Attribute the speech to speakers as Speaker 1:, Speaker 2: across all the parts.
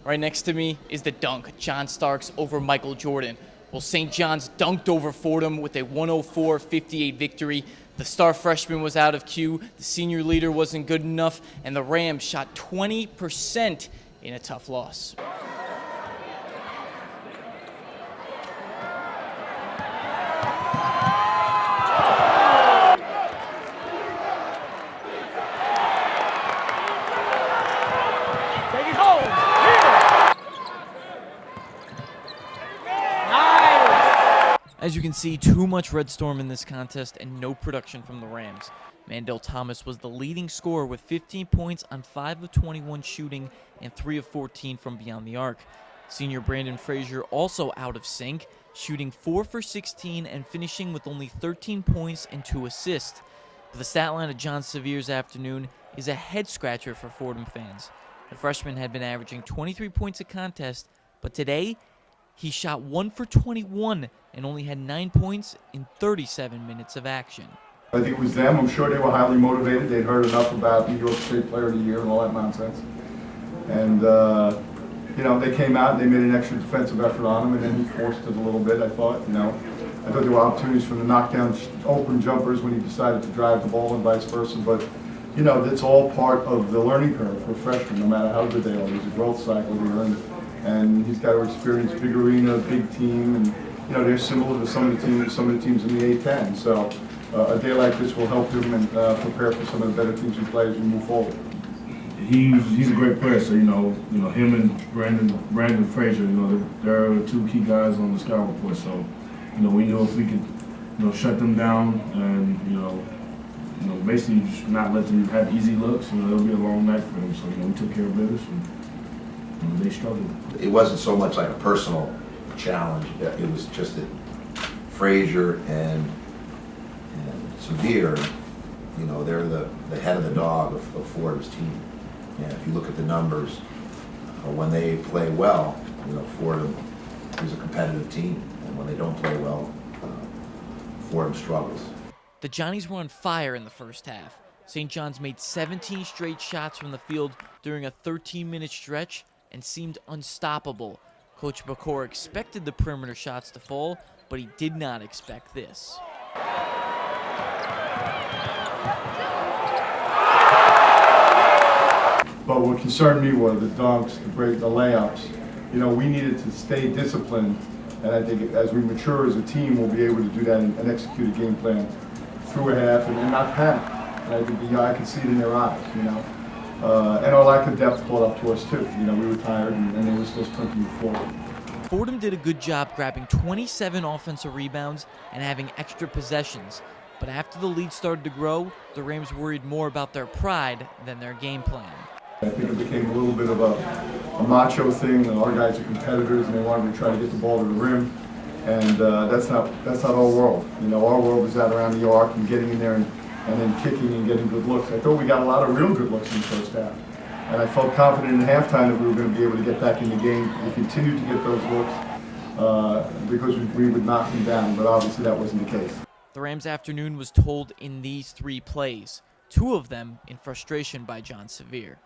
Speaker 1: Right next to me is the dunk, John Starks over Michael Jordan. Well, St. John's dunked over Fordham with a 104-58 victory. The star freshman was out of cue, the senior leader wasn't good enough, and the Rams shot 20% in a tough loss. As you can see, too much Red Storm in this contest and no production from the Rams. Mandell Thomas was the leading scorer with 15 points on 5 of 21 shooting and 3 of 14 from beyond the arc. Senior Brandon Frazier also out of sync, shooting 4 for 16 and finishing with only 13 points and 2 assists. But the stat line of John Severe's afternoon is a head-scratcher for Fordham fans. The freshman had been averaging 23 points a contest, but today he shot 1 for 21 and only had 9 points in 37 minutes of action.
Speaker 2: I think it was them. I'm sure they were highly motivated. They'd heard enough about New York State Player of the Year and all that nonsense. And, they came out and they made an extra defensive effort on him, and then he forced it a little bit, I thought. I thought there were opportunities for the knockdown open jumpers when he decided to drive the ball and vice versa. But, that's all part of the learning curve for freshmen, no matter how good they are. There's a growth cycle they learn. And he's got to experience big arena, big team, and they're similar to some of the teams in the A10. So a day like this will help him and prepare for some of the better teams he plays as we move forward.
Speaker 3: He's a great player. So him and Brandon Frazier, they're two key guys on the scout report. So we knew if we could shut them down and basically just not let them have easy looks, it'll be a long night for them. So we took care of business. And they struggled.
Speaker 4: It wasn't so much like a personal challenge. It was just that Frazier and Severe, they're the head of the dog of Fordham's team. And if you look at the numbers, when they play well, Fordham is a competitive team. And when they don't play well, Fordham struggles.
Speaker 1: The Johnnies were on fire in the first half. St. John's made 17 straight shots from the field during a 13-minute stretch and seemed unstoppable. Coach Bacor expected the perimeter shots to fall, but he did not expect this.
Speaker 2: But what concerned me were the dunks, the layups. We needed to stay disciplined, and I think as we mature as a team, we'll be able to do that and execute a game plan through a half and not panic. And I think I could see it in their eyes, and our lack of depth caught up to us too. We were tired and they were still sprinting forward.
Speaker 1: Fordham did a good job grabbing 27 offensive rebounds and having extra possessions. But after the lead started to grow, the Rams worried more about their pride than their game plan.
Speaker 2: I think it became a little bit of a macho thing, and our guys are competitors and they wanted to try to get the ball to the rim. And that's not our world. Our world is out around the arc and getting in there and then kicking and getting good looks. I thought we got a lot of real good looks in the first half. And I felt confident in halftime that we were going to be able to get back in the game. We continued to get those looks because we would knock them down, but obviously that wasn't the case.
Speaker 1: The Rams' afternoon was told in these 3 plays, 2 of them in frustration by John Severe.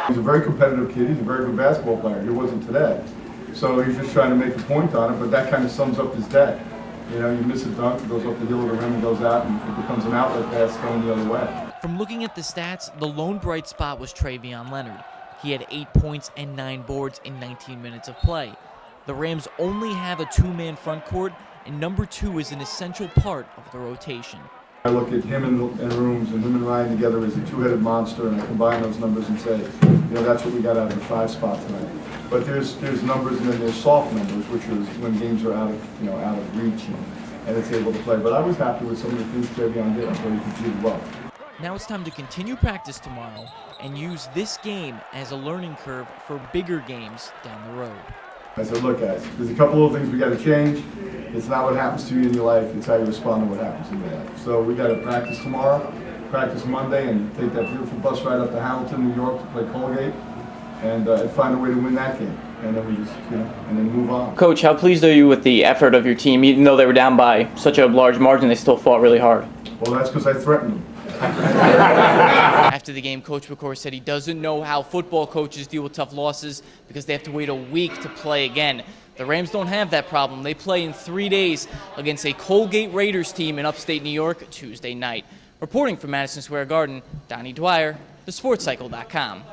Speaker 2: He's a very competitive kid. He's a very good basketball player. He wasn't today. So he's just trying to make a point on it, but that kind of sums up his day. You miss a dunk, it goes up the hill of the rim and goes out, and it becomes an outlet pass going the other way.
Speaker 1: From looking at the stats, the lone bright spot was Travion Leonard. He had 8 points and 9 boards in 19 minutes of play. The Rams only have a 2-man front court, and number 2 is an essential part of the rotation.
Speaker 2: I look at him and Rooms and him and Ryan together as a 2-headed monster, and I combine those numbers and say, that's what we got out of the 5 spot tonight. But there's numbers and then there's soft numbers, which is when games are out of reach and it's able to play. But I was happy with some of the things Travion did. I thought he competed well.
Speaker 1: Now it's time to continue practice tomorrow and use this game as a learning curve for bigger games down the road.
Speaker 2: I said, look guys, there's a couple of things we got to change. It's not what happens to you in your life, it's how you respond to what happens in your life. So we got to practice tomorrow, practice Monday and take that beautiful bus ride up to Hamilton, New York to play Colgate and find a way to win that game. And then we just, and then move on.
Speaker 5: Coach, how pleased are you with the effort of your team? Even though they were down by such a large margin, they still fought really hard.
Speaker 2: Well, that's because I threatened them.
Speaker 1: After the game, Coach McCoy said he doesn't know how football coaches deal with tough losses because they have to wait a week to play again. The Rams don't have that problem. They play in 3 days against a Colgate Raiders team in upstate New York Tuesday night. Reporting from Madison Square Garden, Donnie Dwyer, thesportscycle.com.